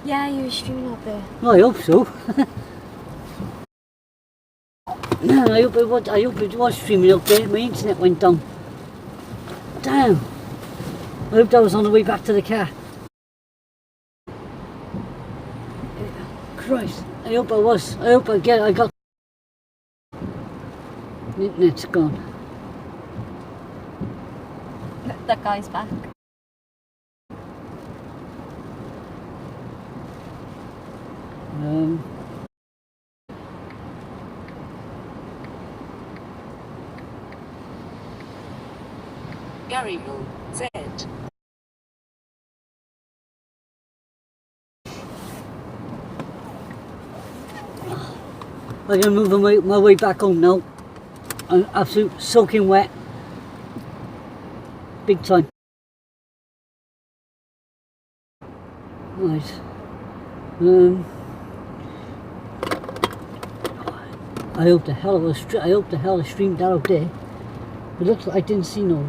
Yeah, you were streaming up there. Well, I hope so. I hope it was streaming up there. My internet went down. Damn. I hope I was on the way back to the car. Christ. I hope I was. I hope I got. The internet's gone. That guy's back. Garyville, Z. I'm gonna move my way back home now. I'm absolutely soaking wet. Big time. Right. I hope the hell I streamed that out there. It looks like I didn't see no.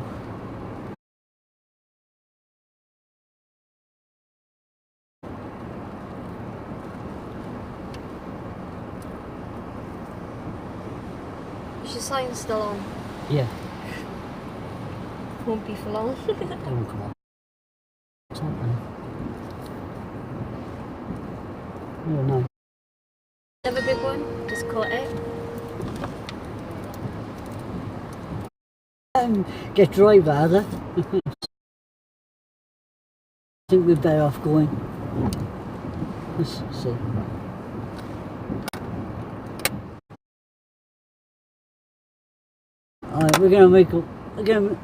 Is your sign still on? Yeah, Won't be for long. they won't come on. What's happening? Oh no. Another big one. Just caught it. Get dry rather. I think we're better off going. Let's see. Alright, we're gonna make a. Again.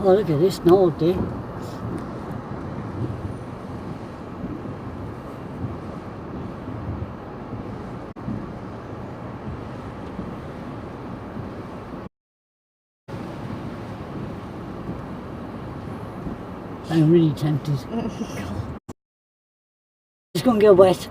Oh, look at this now out there. I'm really tempted. It's gonna get wet.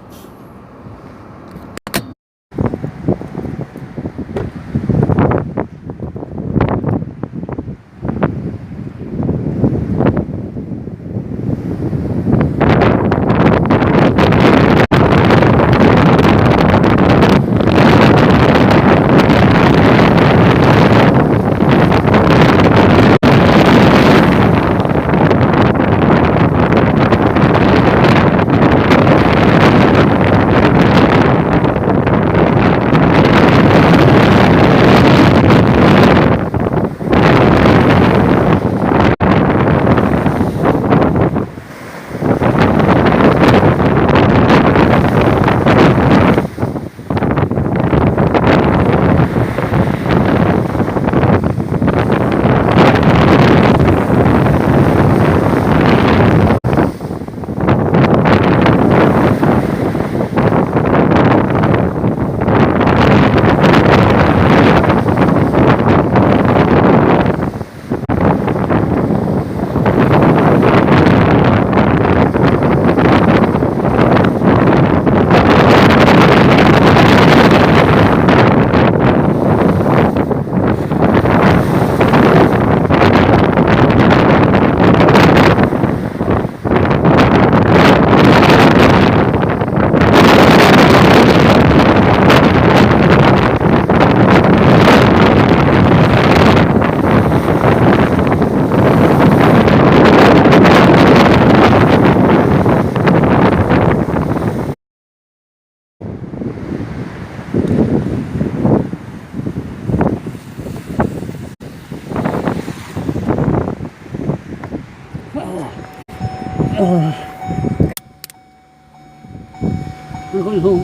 We're going home.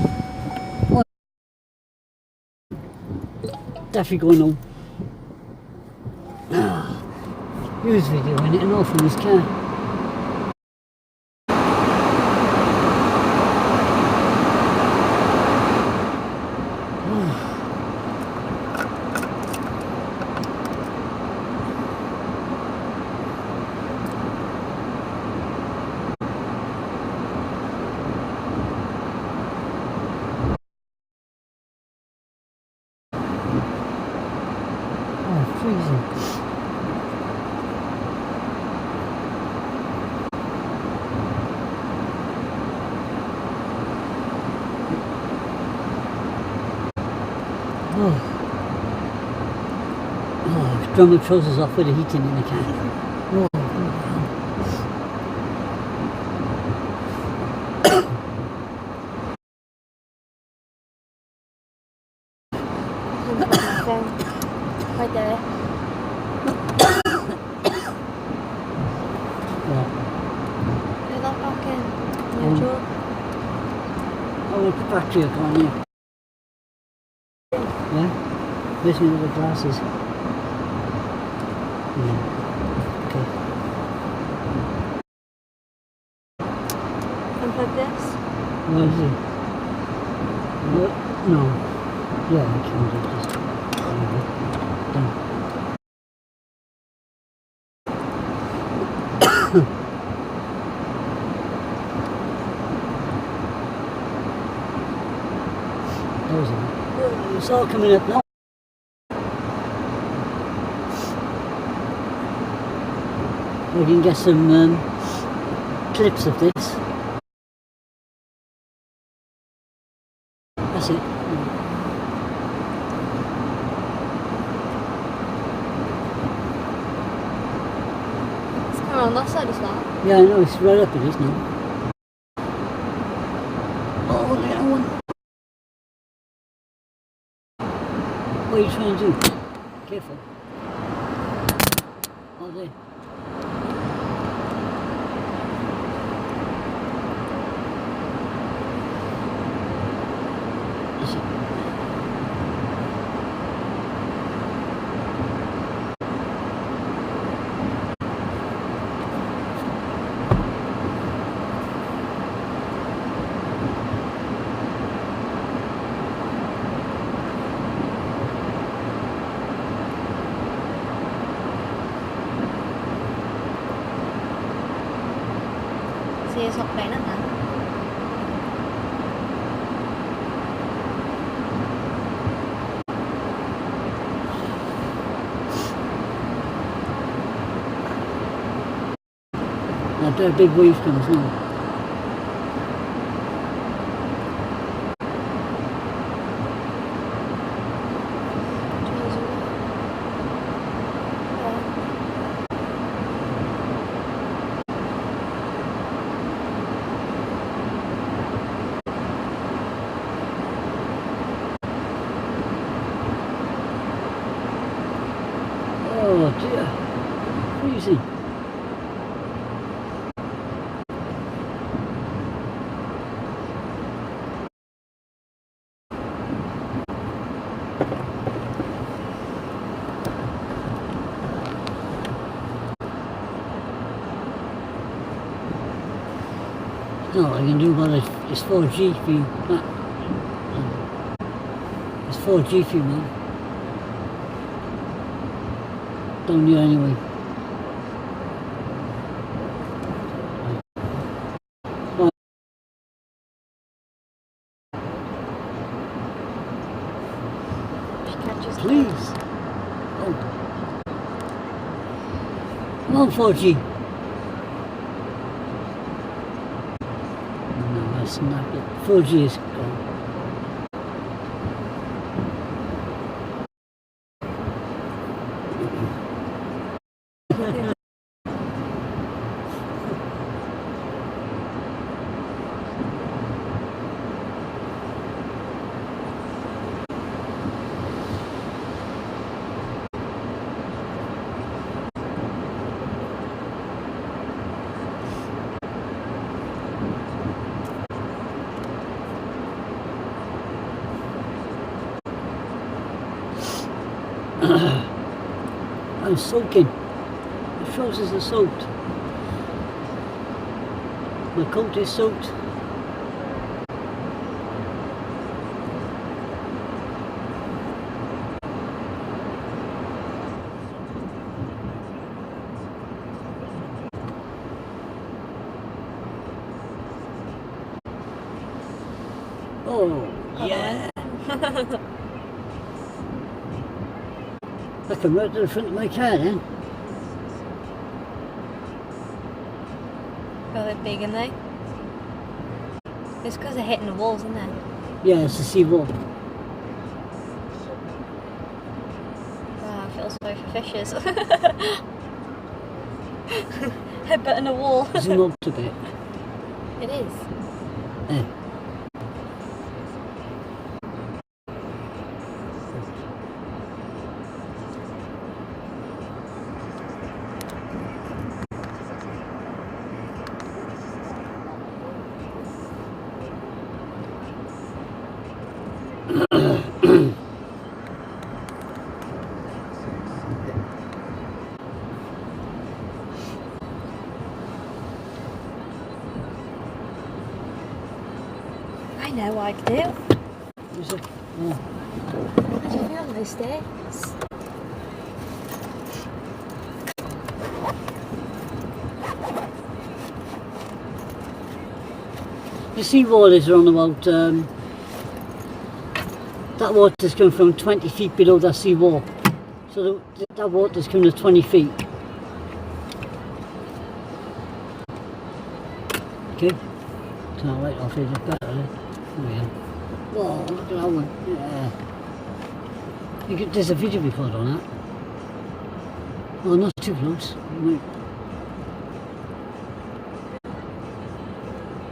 What? Definitely going home. He was videoing it and all from his car. Freezing. drum my trousers off with the heating in the car. Oh, My phone. Right there. yeah. Put that back in. Mm. Neutral. Oh, it's the battery are gone, yeah. Yeah? Where's my other glasses? Yeah. Okay. Unplug this. What is it? What? No. Yeah, I can do this. Done. There's it. It's all coming up now. We can get some clips of this. That's it. It's coming on that side as well. Yeah, I know, it's right up it is now. Oh, look at that one. What are you trying to do? Careful. Oh, there. That's it. See, it's not playing it now. Now, there big wave comes now. Oh dear. Freezing. No, I can do about it. It's 4G for you. It's 4G for you, man. Down here anyway. Right. She catches the Please. Oh. Come on, 4G. No, that's not it. 4G is gone. I'm soaking. My trousers are soaked. My coat is soaked. Oh, yeah. I come right to the front of my car then. Got it big in there. It's because they're hitting the walls, isn't it? Yeah, it's a seawall. Wow, it feels Sorry for fishes. Headbutt in a wall. Zoom up a bit. It is. Eh. I know what I could do. Is it? Oh. How do you feel on those stairs? The seawall is around about, that water's coming from 20 feet below that seawall. So that water's coming to 20 feet. Okay, turn the light off here, it's better. There we are. Whoa, look at that one. Yeah. There's a video record on that. Oh, not too close.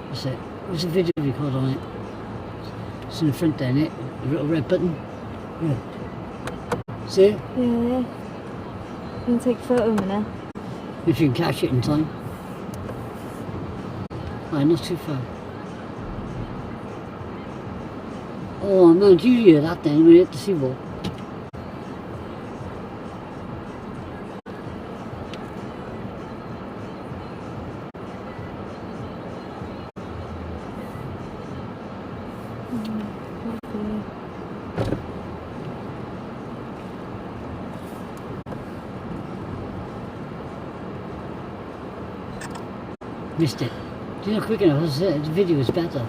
That's it. There's a video record on it. It's in the front there, innit? The little red button. Yeah. See it? Yeah. I'm gonna take a photo of me now. If you can catch it in time. Right, not too far. Oh man, do you hear that then when you hit the seawall? Missed it. You're not quick enough, that's it. The video is better.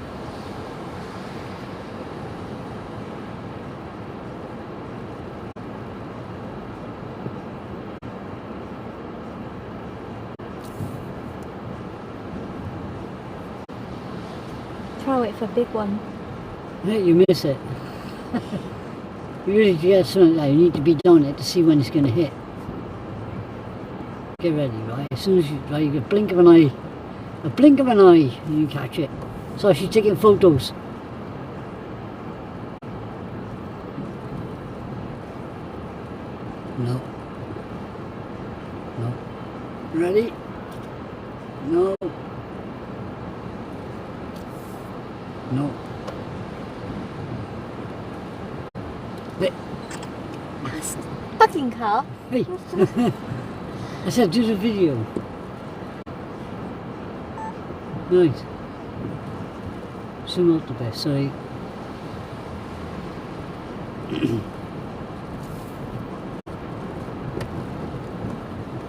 Try to wait for a big one. Yeah, you miss it. You really get something like that, you need to be down it to see when it's going to hit. Get ready, right? As soon as you, right, you get a blink of an eye, and you catch it. So she's taking photos. No. No. Ready? No. No. Wait. Fucking car. Hey. I said do the video. Right. Zoom out the best, sorry.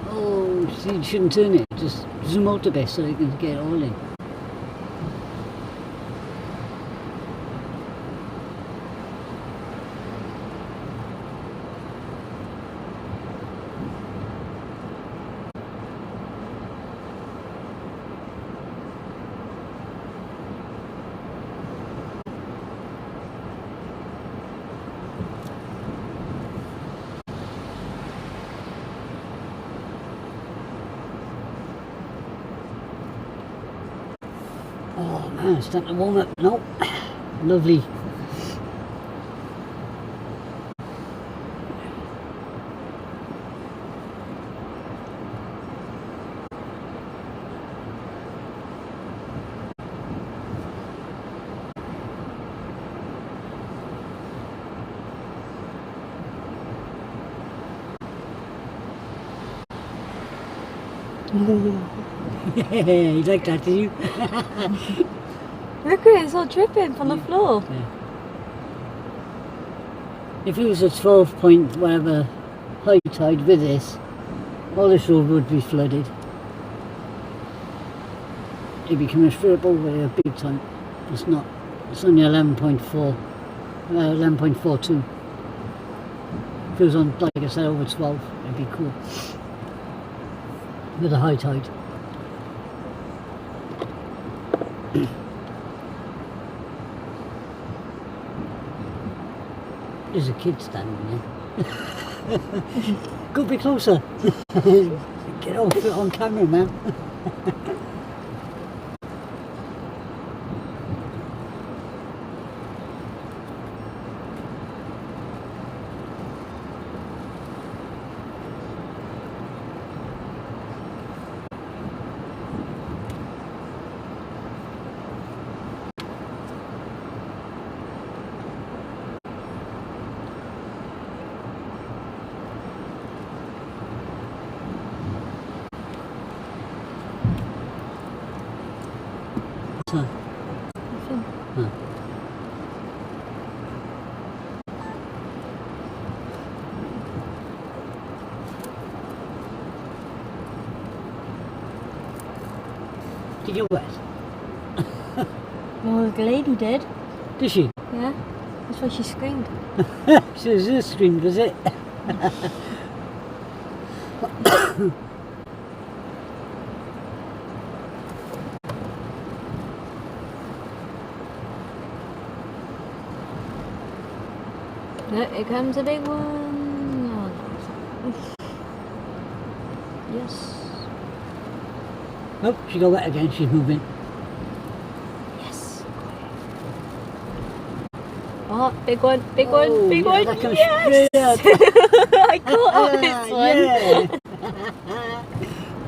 Oh, see, you shouldn't turn it. Just zoom out the best so you can get it all in. Oh man, it's starting to warm up. No, lovely. You like that, did you? Look at it, it's all dripping from the floor. Yeah. If it was a 12 point whatever high tide with this, all this road would be flooded. It'd be coming straight up over here big time. It's not. It's only 11.4, 11.42. If it was on, like I said, over 12, it'd be cool. With a high tide. There's a kid standing there. Go a bit closer. Get off it on camera, man. Huh. Nothing. Huh. Did you get wet? Well, the lady did. Did she? Yeah. That's why she screamed. She was just screamed, was it? No, here comes a big one. Oh, no. Yes. Nope, she got wet again, she's moving. Yes. Oh, big one, big Oh, one, big yeah, one. that comes Yes! straight up. I caught on this one. Yeah.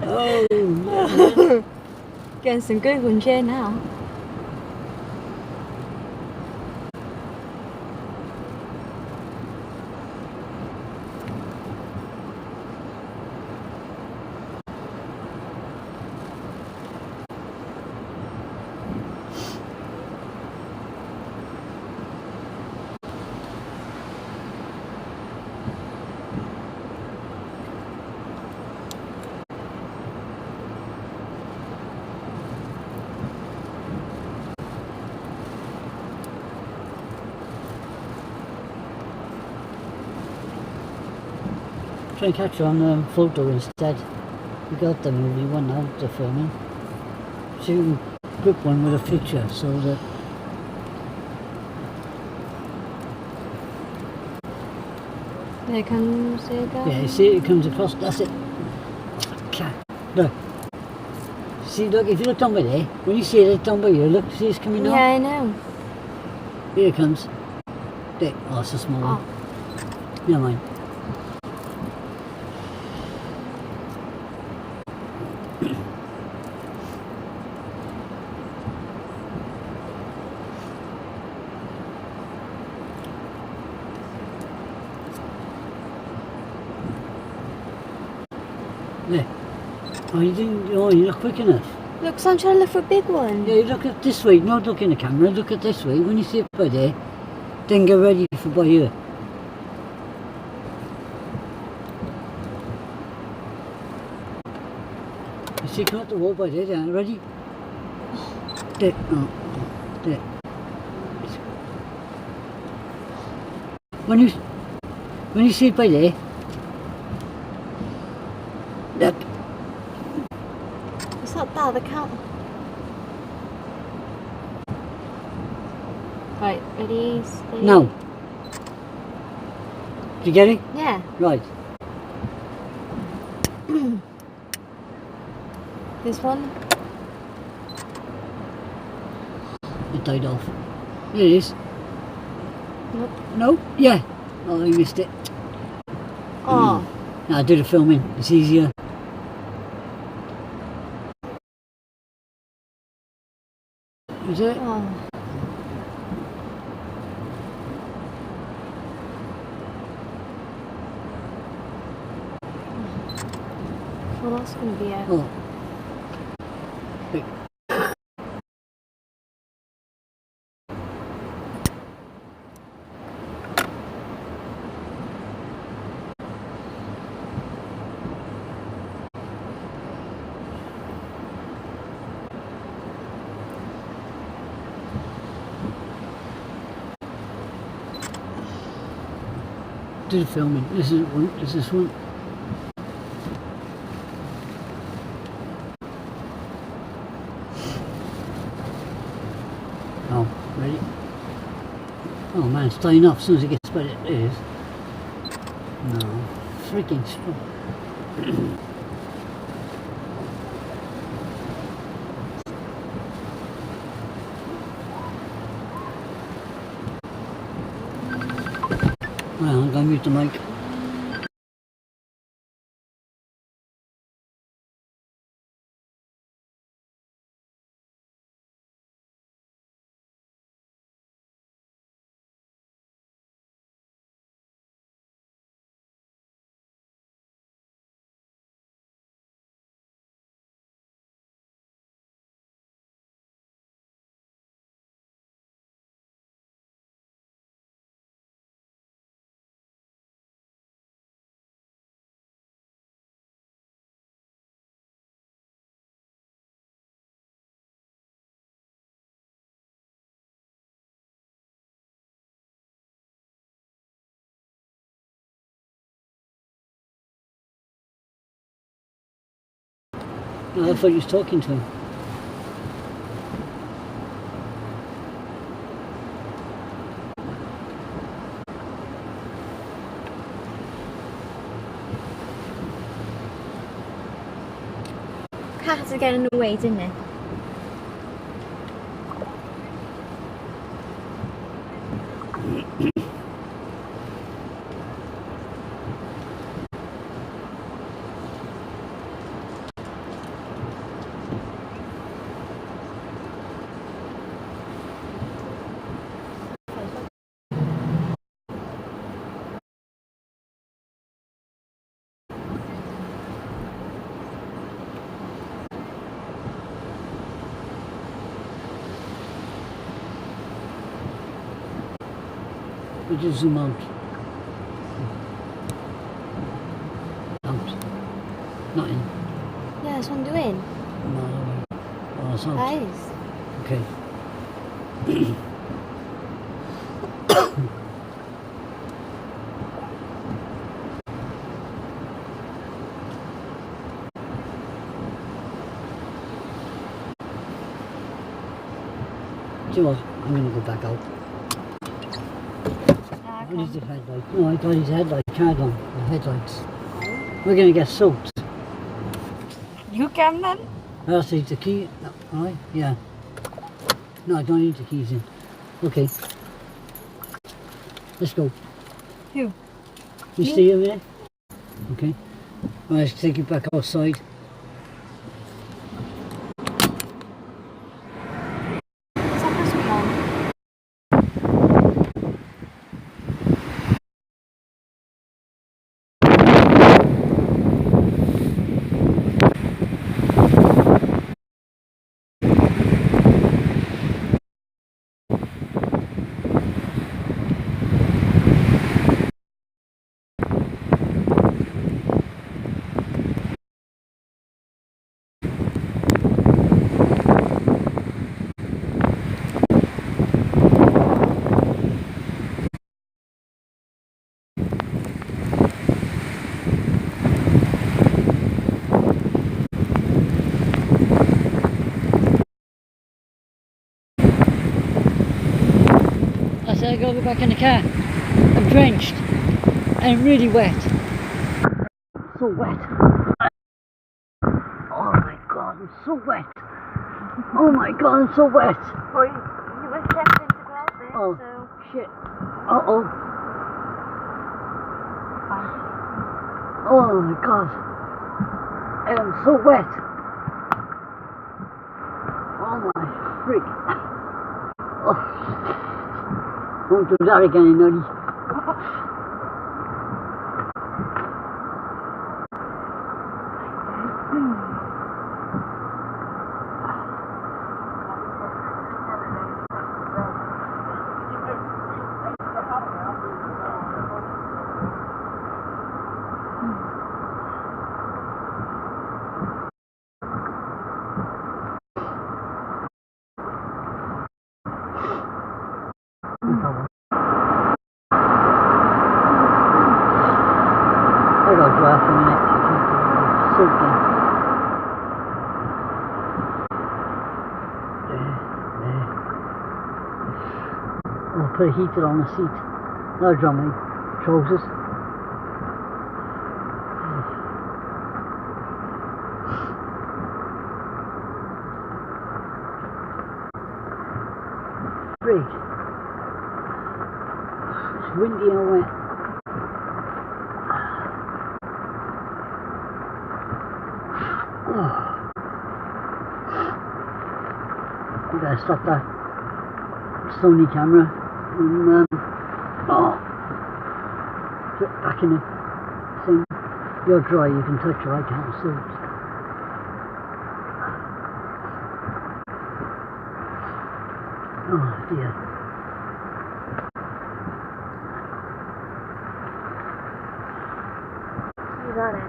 Oh, Getting some good ones here now. try and catch her on photo instead. We got the movie one out the filming. So you can grip one with a picture so that There comes a guy. yeah, you see it comes across, that's it. Look. See, look, if you look down by there, when you see it down by here, look, see it's coming down? Yeah, I know. Here it comes. There. Oh, it's a small one. Oh, Never mind. There. Oh, you didn't, oh, you're not quick enough. look, so I'm trying to look for a big one. Yeah, you look at this way, not look in the camera, look at this way. When you see it by there, then get ready for by here. You see, come up the wall by there, then, ready? There, oh, there. When you see it by there, look, It's not that, the count. Right, ready, steady. now. Did you get it? Yeah. Right. This one. It died off. There it is. Nope. No? Yeah. Oh, you missed it. Oh. No, I do the filming. It's easier. Is it? Oh. Well, that's gonna be it. Oh. Wait. Do the filming. This is one. This is one. Oh, ready? Oh man, it's dying off as soon as it gets by it. There it is. No, freaking strong. Well, I'm going to mute the mic. No, I thought you was talking to him. Cats are getting away, didn't it? We just zoom out. Out. Not in. Yeah, that's what I'm doing. No, no. Oh, it's out. Guys. Okay. Do you know what? I'm going to go back out. What is the headlight? No, I got his headlight card on. The headlights. We're going to get soaked. You can then? I'll take the key. No, alright? Yeah. No, I don't need the keys in. Okay. Let's go. Who? You stay over there? Okay. Let's take you back outside. What's that supposed to be on? I said I gotta go back in the car. I'm drenched. I'm really wet. So wet. Oh my god, I'm so wet. Oh my god, I'm so wet. Well, you were stepped into closet, Oh, so... shit. Uh-oh. Fine. Oh my god. I am so wet. Oh my freak. Oh. Won't do that again, Nutty. I got dry for a minute. Soaking. I'll put a heater on the seat. Now dry my trousers. afraid. It's windy and wet. Oh. I better stop that Sony camera and get back in the thing. You're dry, you can touch her, I can't see it. Oh dear. Who's on it?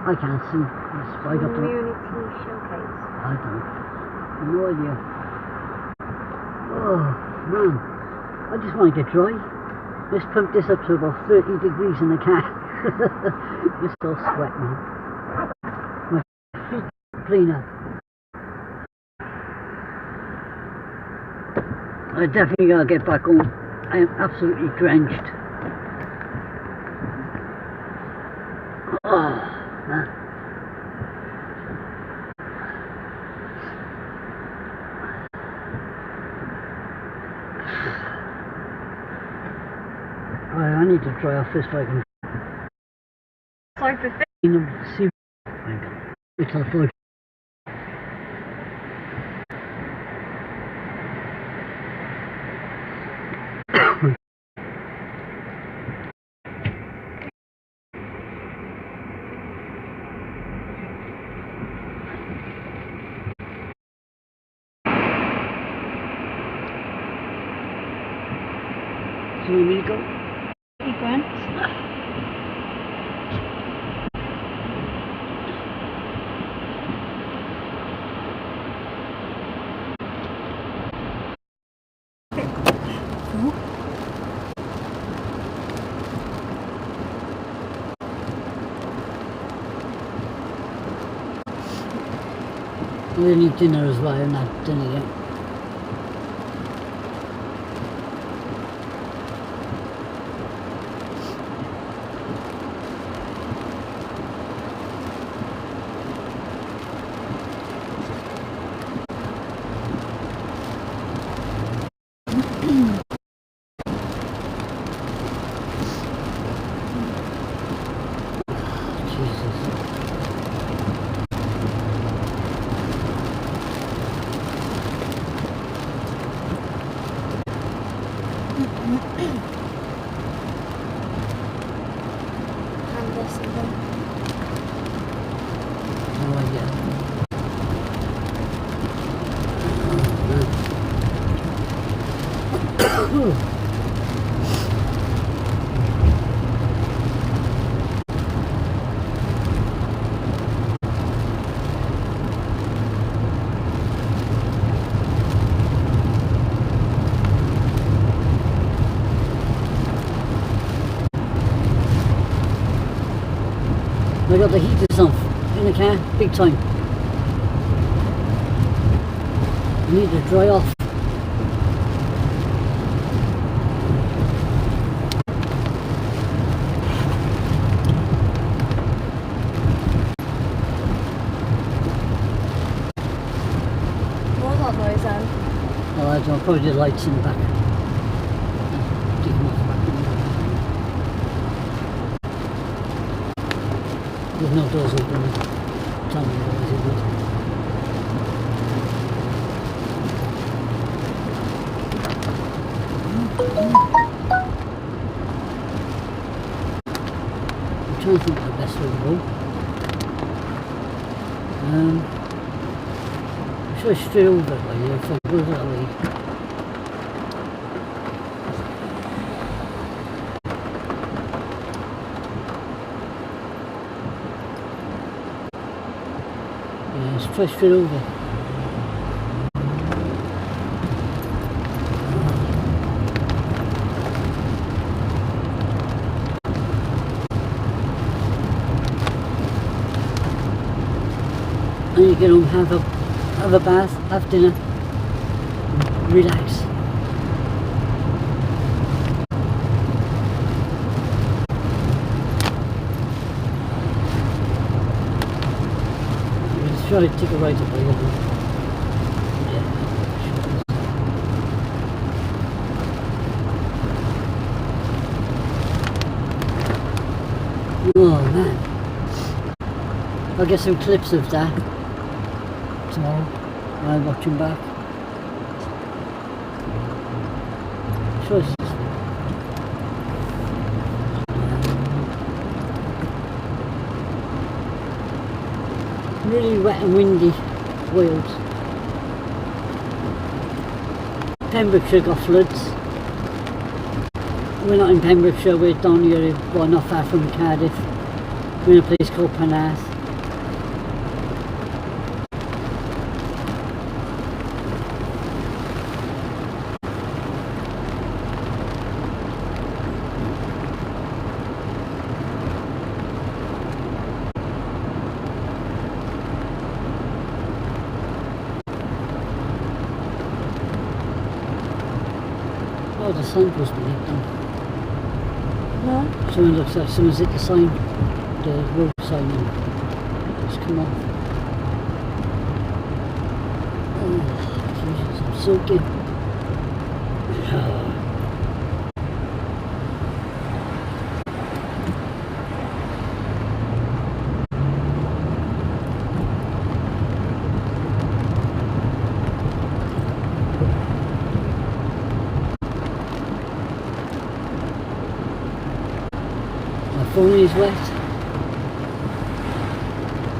I can't see. It's right up there. Community Showcase. I don't. No idea. Oh man, I just want to get dry. Let's pump this up to about 30 degrees in the car. It's so sweat, man. My feet clean up. I definitely gotta get back home. I am absolutely drenched. Oh man. I need to dry off this so I can Sorry for clean them. See, it's a foot. So you need to go? sequence. We need dinner as well, and not dinner yet. And this again. No idea. I got the heaters on in the car, big time. I need to dry off. What was that noise then? Oh, I don't know, probably the lights in the back. Take them off the back. There's no doors open. Tell me what is it. I'm trying to think of the best way to go. Should I straight over that way? If I go that way. Yeah, let's try straight over. And you get home, have a bath, have dinner, relax. Let's try to take a right up there. Yeah. Oh man. I'll get some clips of that tomorrow when I'm watching back. Sure it's just really wet and windy Wales. Pembrokeshire got floods. We're not in Pembrokeshire, we're down here, well, not far from Cardiff. We're in a place called Penarth. Oh, the sign must be lit down. No? Someone looks like someone's hit the sign, the road sign, and it's come off. Oh, Jesus, I'm soaking. My phone is wet.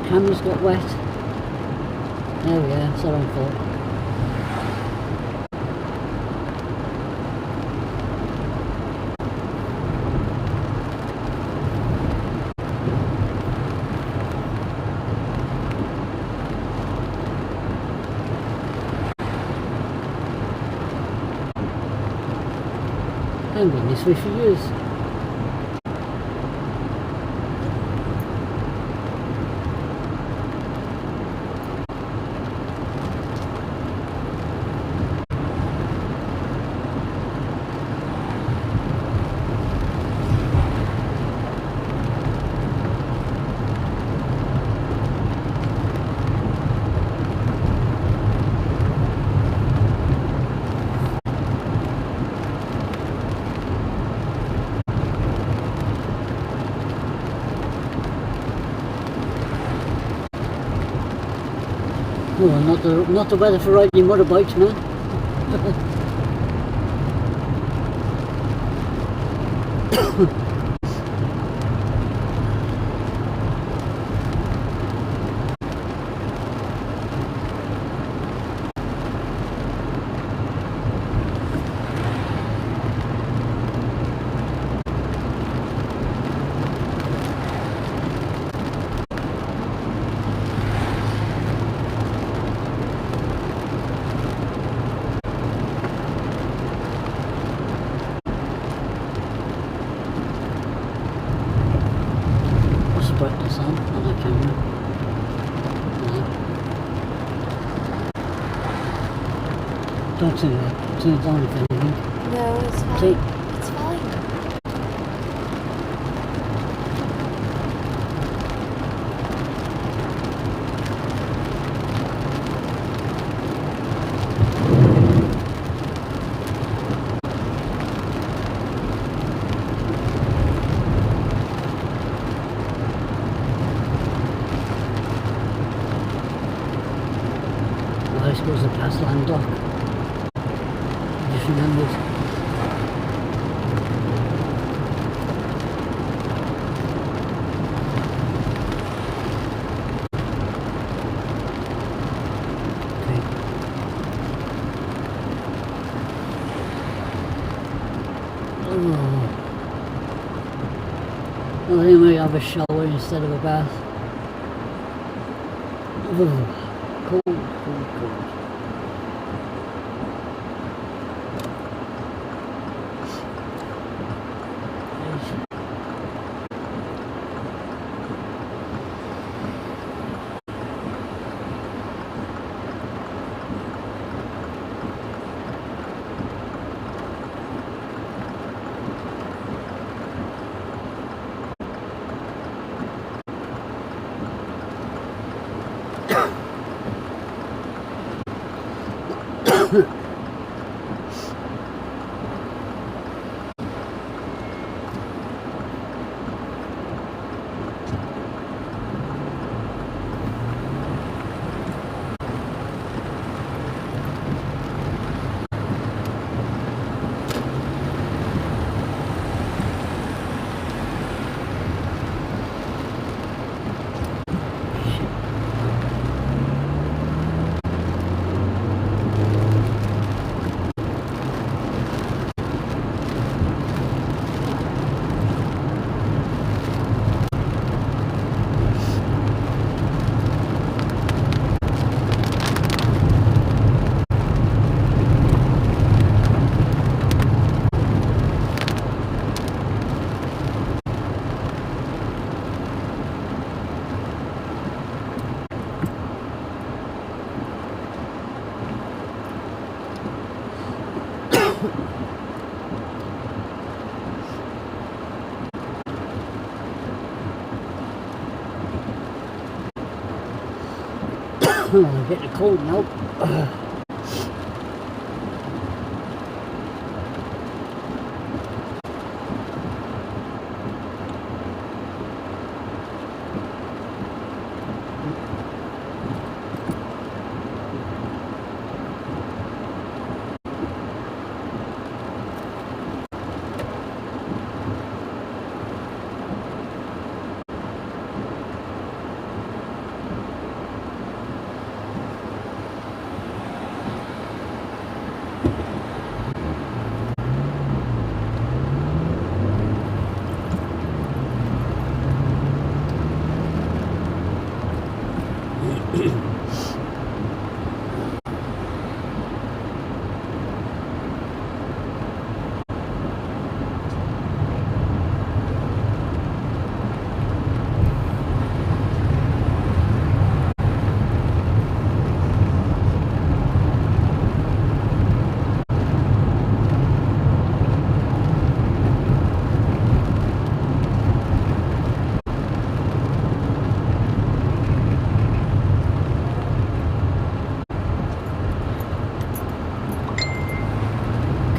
Camera's got wet. There we are, it's our own fault. I've been this way for years. Oh, not the weather for riding motorbikes, man. Brightness on that camera. Yeah. Don't turn it up, turn it down if anything. No, it's fine. See? It's fine. I suppose the past land dock. I just remembered. Okay. Oh. Well, anyway, have a shower instead of a bath. Oh. Cold, cold, cold. Oh, I'm getting cold now.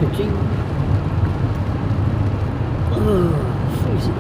Ka-ching. Oh, freezing.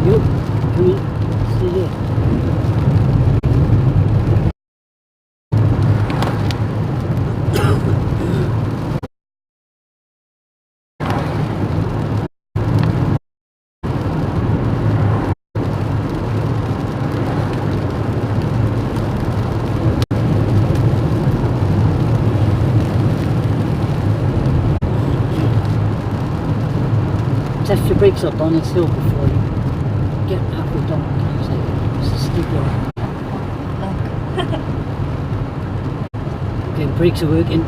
Yep, come in. See there. Test your brakes up on this hill before you get halfway down. It's a steep road. Okay, the brakes are working.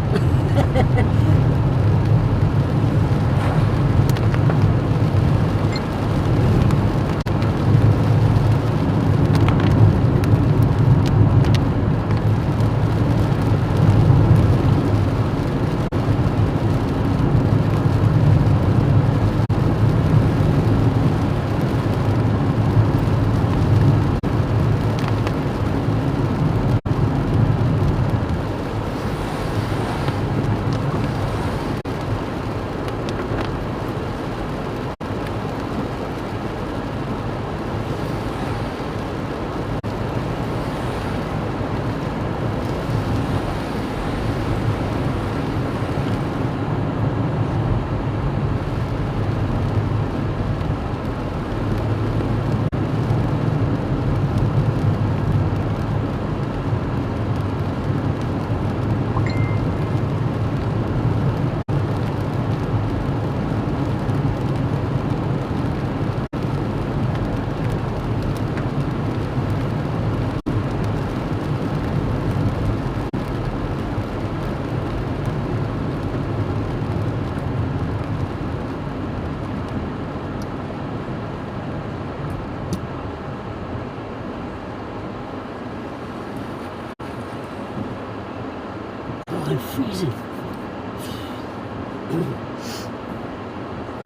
I'm freezing.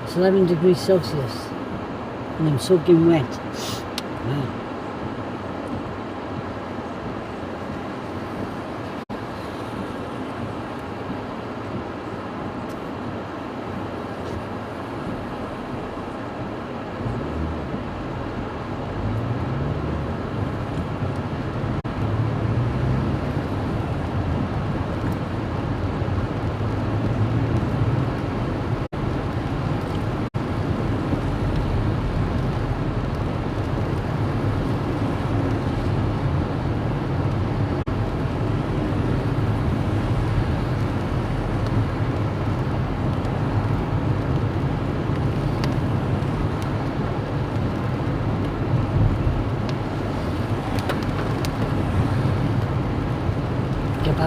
It's 11 degrees Celsius and I'm soaking wet. Wow.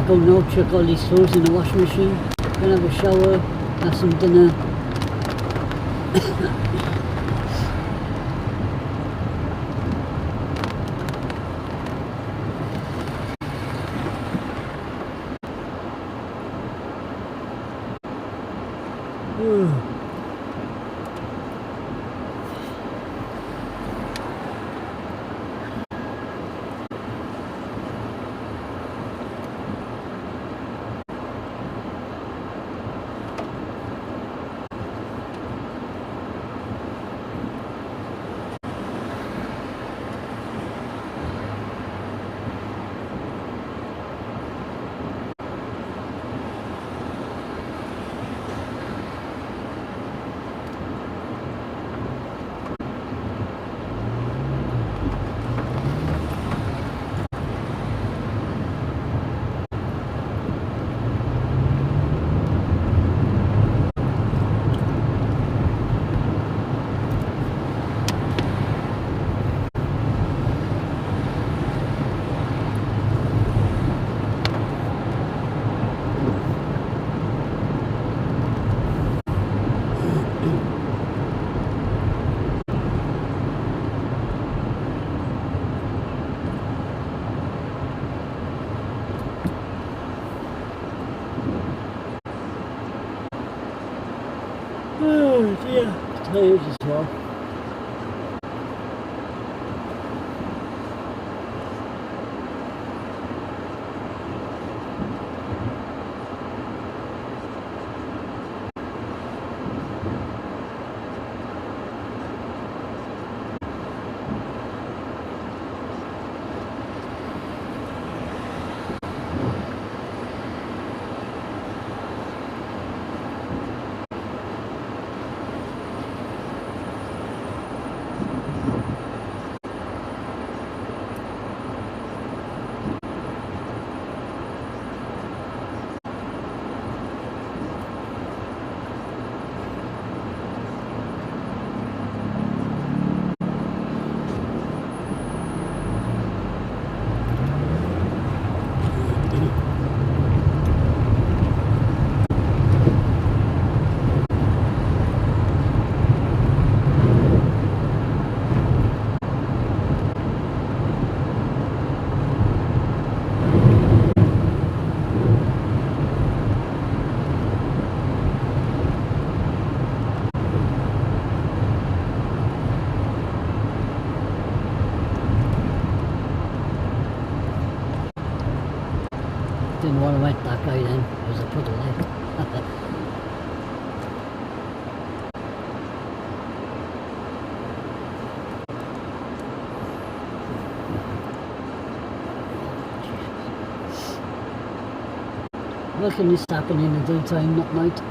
back home now, chuck all these clothes in the washing machine, gonna have a shower, have some dinner. Oh dear, tired as well. Didn't want to wet that guy then, because I put a leg. What can this happen in the daytime, not night?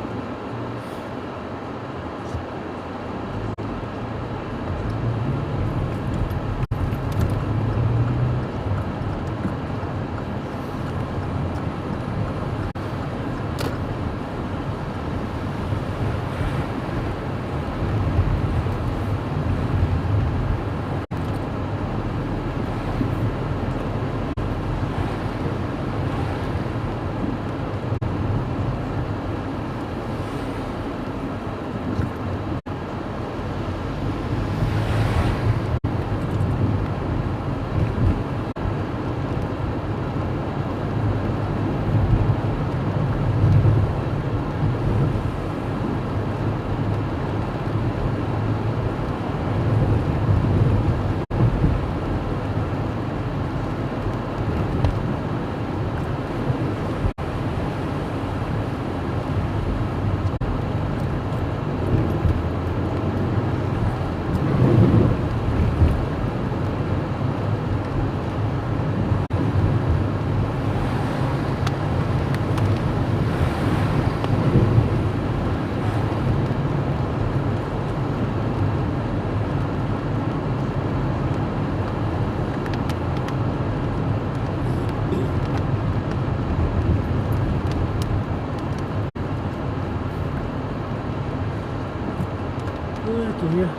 Yeah.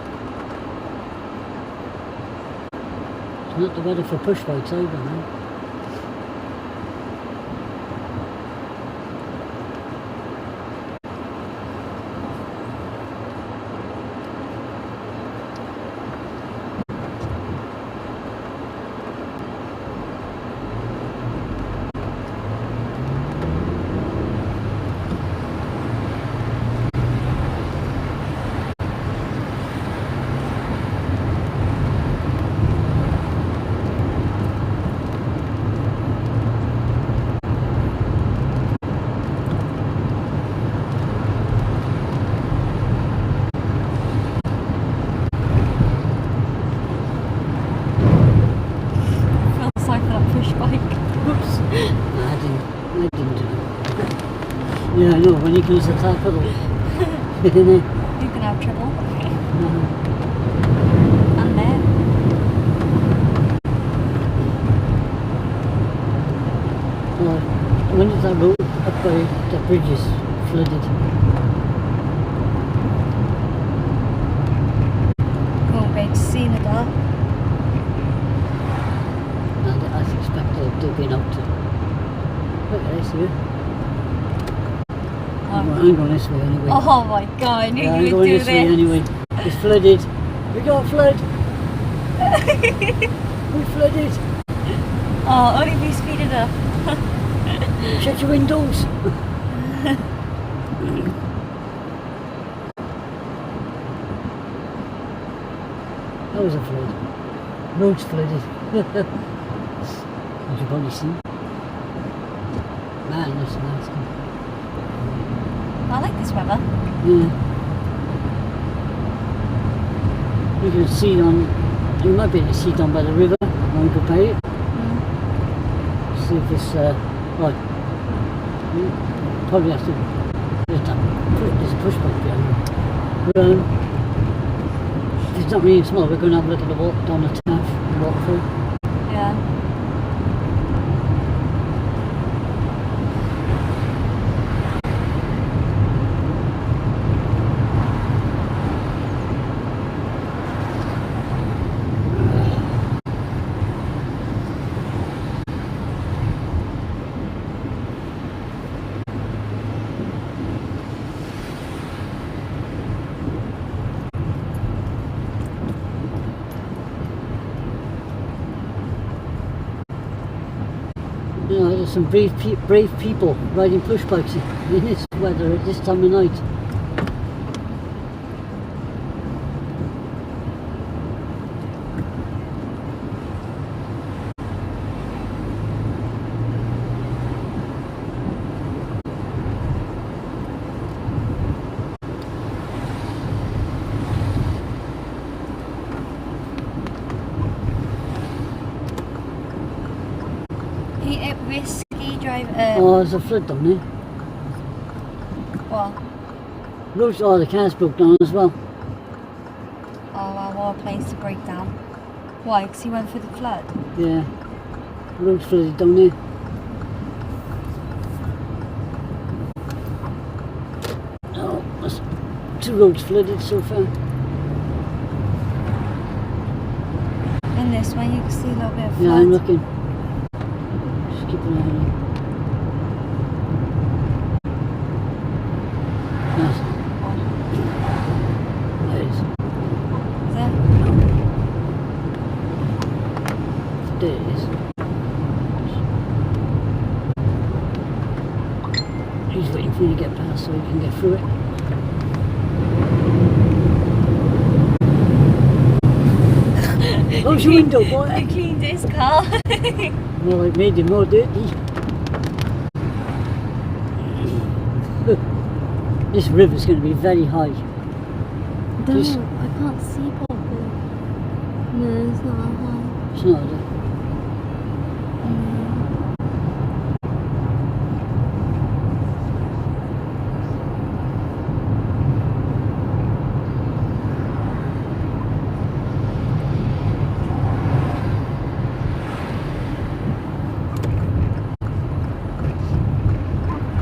It's not the weather for push bikes either, man. push bike. Oops. No, I didn't do it. Yeah, I know, when you can use the tap pedal. You can have trouble. And there. When is that road up by the bridge is flooded? Won't be able to see in the dark. And I suspect they've been out to. Look at this here. I'm going this way anyway. Oh my god, I knew Yeah, I'm you would going do this way anyway. It's flooded. We got flood. We flooded. Oh, only if you speed it up. Shut your windows. That was a flood. Roads flooded. As you probably see. Man, that's nasty. I like this weather. Yeah. You can see you might be able to see down by the river, on Capay. See if it's, right. You probably have to, there's a push bike behind you. But, if it's not really small, we're going to have a look at the walk down the Taff and walk through. Yeah. You know, there's some brave people riding push bikes in this weather at this time of night. Risky drive. Oh, there's a flood down there. What? Roads, oh, the cars broke down as well. Oh, well, what a place to break down. Why? Because he went through the flood? Yeah. Roads flooded down there. Oh, there's 2 roads flooded so far. In this one, you can see a little bit of flood. Yeah, I'm looking. Just keep an eye on it. Yes. There it is. Is it? There it is. He's waiting for you to get past so he can get through it. Close your window, boy. He cleaned his car. Well, it made him more dirty. This river's going to be very high. Just- I can't see properly. No, it's not high. It's not, is it?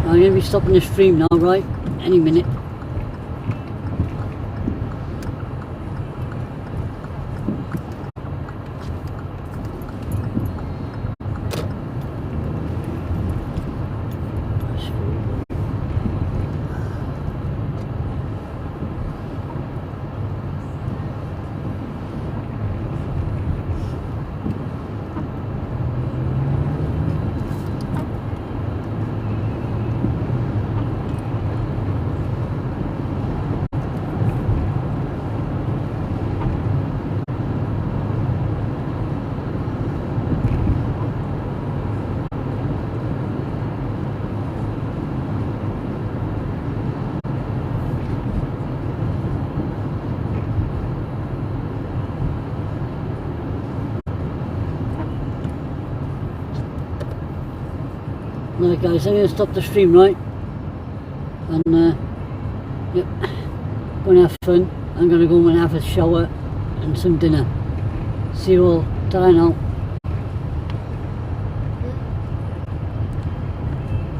I'm going to be stopping the stream now, right? Any minute. Right guys, I'm going to stop the stream, right? And yep, going to have fun. I'm going to go and have a shower and some dinner. See you all. Ta-ra now.